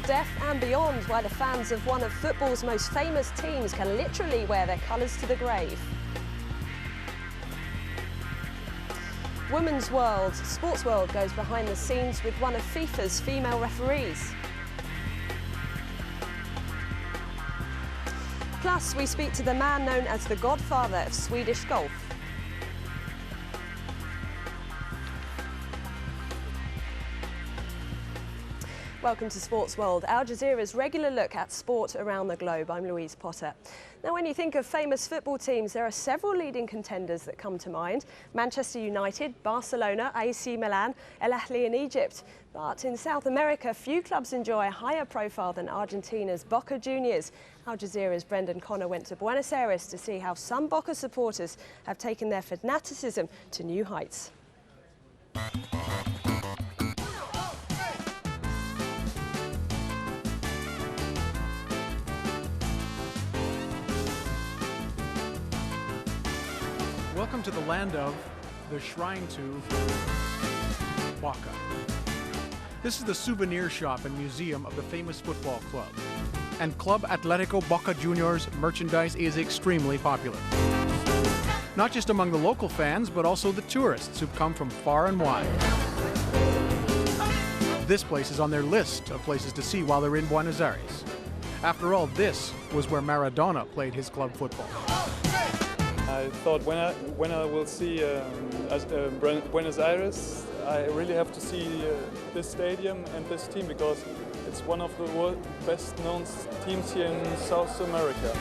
death and beyond, why the fans of one of football's most famous teams can literally wear their colours to the grave. Women's World, Sportsworld goes behind the scenes with one of FIFA's female referees. Plus, we speak to the man known as the Godfather of Swedish golf. Welcome to Sportsworld, Al Jazeera's regular look at sport around the globe. I'm Louise Potter. Now, when you think of famous football teams, there are several leading contenders that come to mind. Manchester United, Barcelona, AC Milan, El Ahly in Egypt. But in South America, few clubs enjoy a higher profile than Argentina's Boca Juniors. Al Jazeera's Brendan Connor went to Buenos Aires to see how some Boca supporters have taken their fanaticism to new heights. Welcome to the land of, the shrine to, Boca. This is the souvenir shop and museum of the famous football club. And Club Atlético Boca Juniors merchandise is extremely popular. Not just among the local fans, but also the tourists who've come from far and wide. This place is on their list of places to see while they're in Buenos Aires. After all, this was where Maradona played his club football. I thought when I will see Buenos Aires, I really have to see this stadium and this team because it's one of the best known teams here in South America.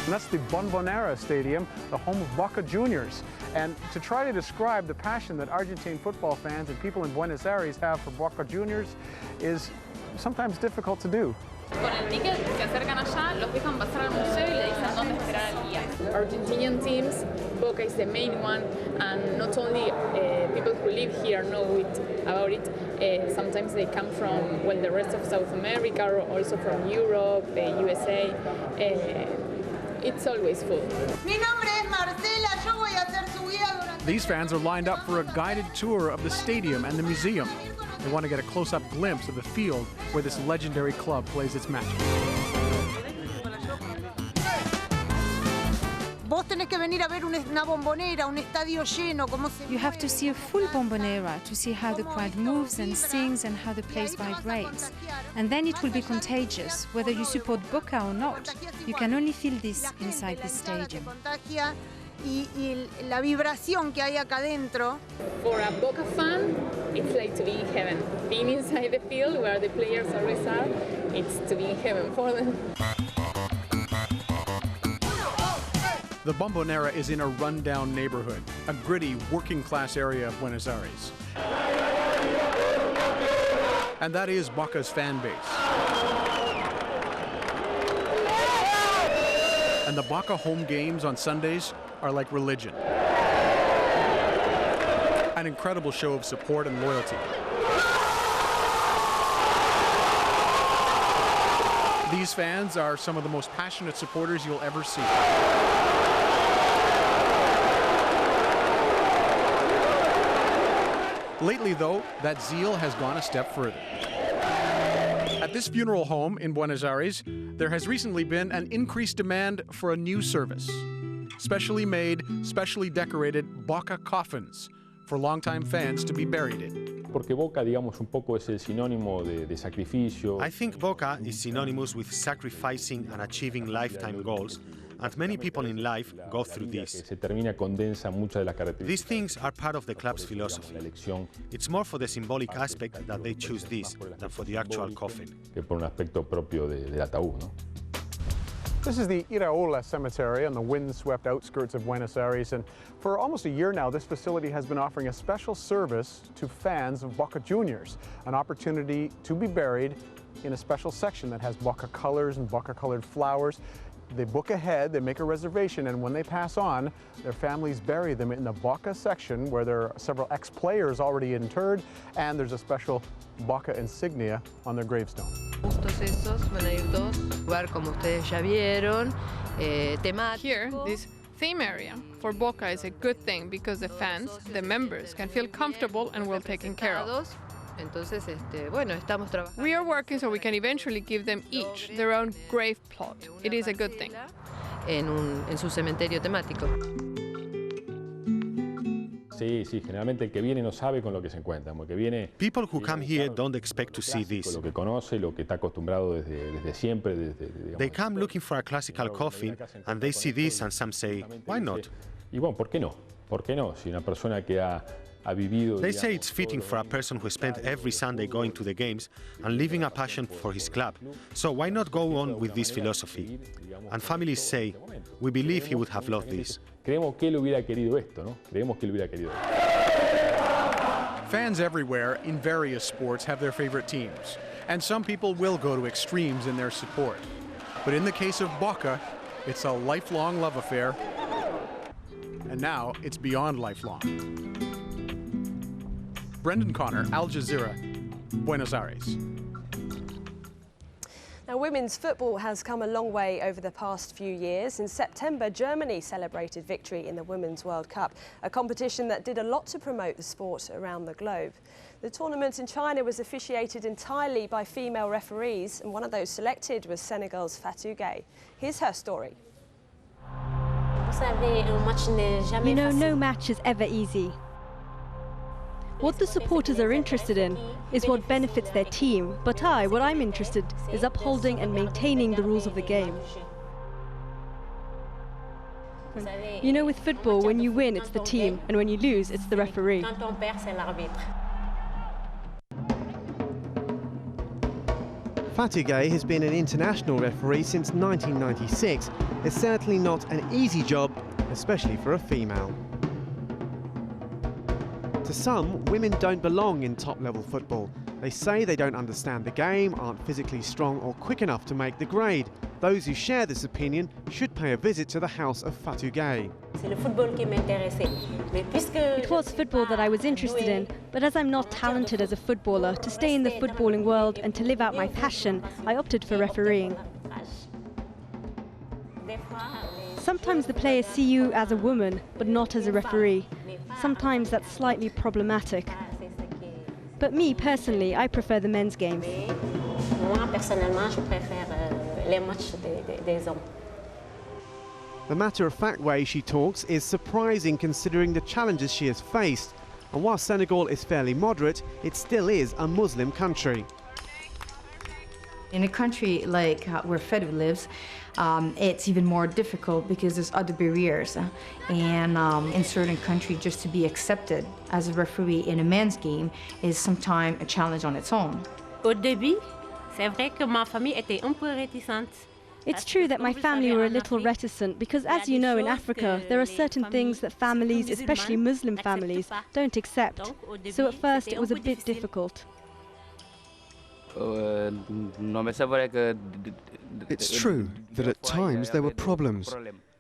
And that's the Bombonera Stadium, the home of Boca Juniors. And to try to describe the passion that Argentine football fans and people in Buenos Aires have for Boca Juniors is sometimes difficult to do. Con el ticket se acercan allá, los dejan pasar al museo y le dicen dónde esperar al guía. Argentinian teams, Boca is the main one, and not only people who live here know about it. Sometimes they come from the rest of South America or also from Europe, USA. It's always full. Mi nombre es Marcela, yo voy a ser su guía durante. These fans are lined up for a guided tour of the stadium and the museum. They want to get a close-up glimpse of the field where this legendary club plays its matches. Vos tenés que venir a ver una bombonera, un estadio lleno, cómo se. You have to see a full bombonera to see how the crowd moves and sings and how the place vibrates. And then it will be contagious, whether you support Boca or not. You can only feel this inside the stadium. Y la vibración que hay acá dentro. For a Boca fan, it's like to be in heaven. Being inside the field where the players always are, it's to be in heaven for them. The Bombonera is in a rundown neighborhood, a gritty working-class area of Buenos Aires. And that is Boca's fan base. And the Boca home games on Sundays are like religion. An incredible show of support and loyalty. These fans are some of the most passionate supporters you'll ever see. Lately, though, that zeal has gone a step further. At this funeral home in Buenos Aires, there has recently been an increased demand for a new service. Specially made, specially decorated Boca coffins for longtime fans to be buried in. Porque Boca, digamos, un poco es el sinónimo de sacrificio. I think Boca is synonymous with sacrificing and achieving lifetime goals, and many people in life go through this. Se termina condensa muchas de las características. These things are part of the club's philosophy. It's more for the symbolic aspect that they choose this than for the actual coffin. Que por un aspecto propio del ataúd, ¿no? This is the Iraola Cemetery on the wind-swept outskirts of Buenos Aires, and for almost a year now, this facility has been offering a special service to fans of Boca Juniors, an opportunity to be buried in a special section that has Boca colors and Boca-colored flowers. They book ahead, they make a reservation, and when they pass on, their families bury them in the Boca section where there are several ex-players already interred, and there's a special Boca insignia on their gravestone. Estos van a ir todos a jugar como ustedes ya vieron. Here, these theme area for Boca is a good thing because the fans, the members, can feel comfortable and well taken care of. We are working so we can eventually give them each their own grave plot. It is a good thing. En su cementerio temático. Sí, generalmente el que viene no sabe con lo que se encuentra. El que viene, People who come here don't expect to see this. Lo que conoce, lo que está acostumbrado desde siempre. They come looking for a classical coffin and they see this and some say, why not? Y bueno, ¿por qué no? ¿Por qué no? Si una persona que ha vivido... They say it's fitting for a person who spent every Sunday going to the games and living a passion for his club. So why not go on with this philosophy? And families say, we believe he would have loved this. Creemos que él hubiera querido esto, ¿no? Creemos que él hubiera querido esto. Fans everywhere in various sports have their favorite teams, and some people will go to extremes in their support. But in the case of Boca, it's a lifelong love affair, and now it's beyond lifelong. Brendan Connor, Al Jazeera, Buenos Aires. Now, women's football has come a long way over the past few years. In September, Germany celebrated victory in the Women's World Cup, a competition that did a lot to promote the sport around the globe. The tournament in China was officiated entirely by female referees, and one of those selected was Senegal's Fatou Gueye. Here's her story. You know, no match is ever easy. What the supporters are interested in is what benefits their team, but what I'm interested is upholding and maintaining the rules of the game. You know, with football, when you win, it's the team, and when you lose, it's the referee. Fatou Gueye has been an international referee since 1996. It's certainly not an easy job, especially for a female. To some, women don't belong in top-level football. They say they don't understand the game, aren't physically strong or quick enough to make the grade. Those who share this opinion should pay a visit to the house of Fatou Gueye. It was football that I was interested in, but as I'm not talented as a footballer, to stay in the footballing world and to live out my passion, I opted for refereeing. Sometimes the players see you as a woman, but not as a referee. Sometimes that's slightly problematic. But me, personally, I prefer the men's games. The matter-of-fact way she talks is surprising considering the challenges she has faced. And while Senegal is fairly moderate, it still is a Muslim country. In a country like where Fatou lives, it's even more difficult because there's other barriers. And in certain countries, just to be accepted as a referee in a men's game is sometimes a challenge on its own. It's true that my family were a little reticent because, as you know, in Africa, there are certain things that families, especially Muslim families, don't accept. So at first it was a bit difficult. It's true that at times there were problems,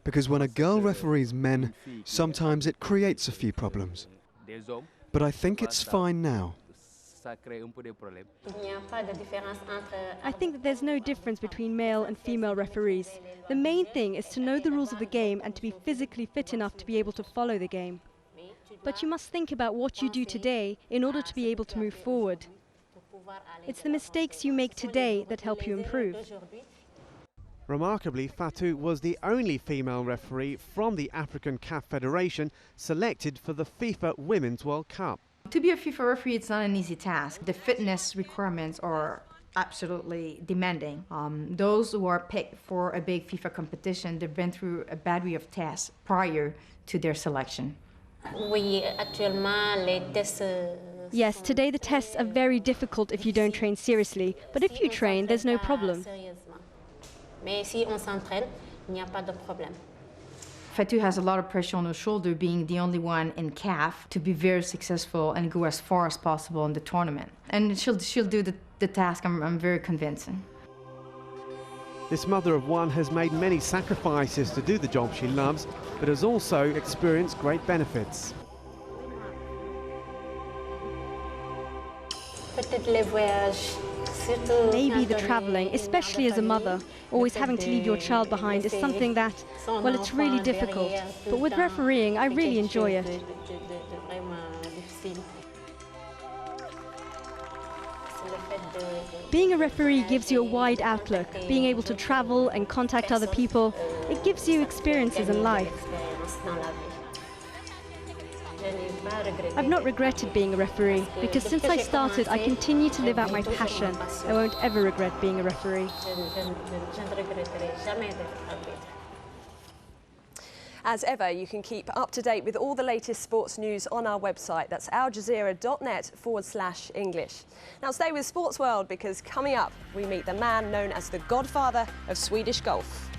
because when a girl referees men, sometimes it creates a few problems. But I think it's fine now. I think that there's no difference between male and female referees. The main thing is to know the rules of the game and to be physically fit enough to be able to follow the game. But you must think about what you do today in order to be able to move forward. It's the mistakes you make today that help you improve. Remarkably, Fatou was the only female referee from the African CAF Federation selected for the FIFA Women's World Cup. To be a FIFA referee, it's not an easy task. The fitness requirements are absolutely demanding. Those who are picked for a big FIFA competition, they've been through a battery of tests prior to their selection. Yes, today the tests are very difficult if you don't train seriously, but if you train, there's no problem. Fatou has a lot of pressure on her shoulder, being the only one in CAF to be very successful and go as far as possible in the tournament. And she'll do the task, I'm very convinced. This mother of one has made many sacrifices to do the job she loves, but has also experienced great benefits. Maybe the travelling, especially as a mother, always having to leave your child behind is something that, well, it's really difficult. But with refereeing, I really enjoy it. Being a referee gives you a wide outlook. Being able to travel and contact other people, it gives you experiences in life. I've not regretted being a referee, because since I started, I continue to live out my passion. I won't ever regret being a referee. As ever, you can keep up to date with all the latest sports news on our website. That's aljazeera.net/English. Now stay with Sportsworld, because coming up, we meet the man known as the Godfather of Swedish golf.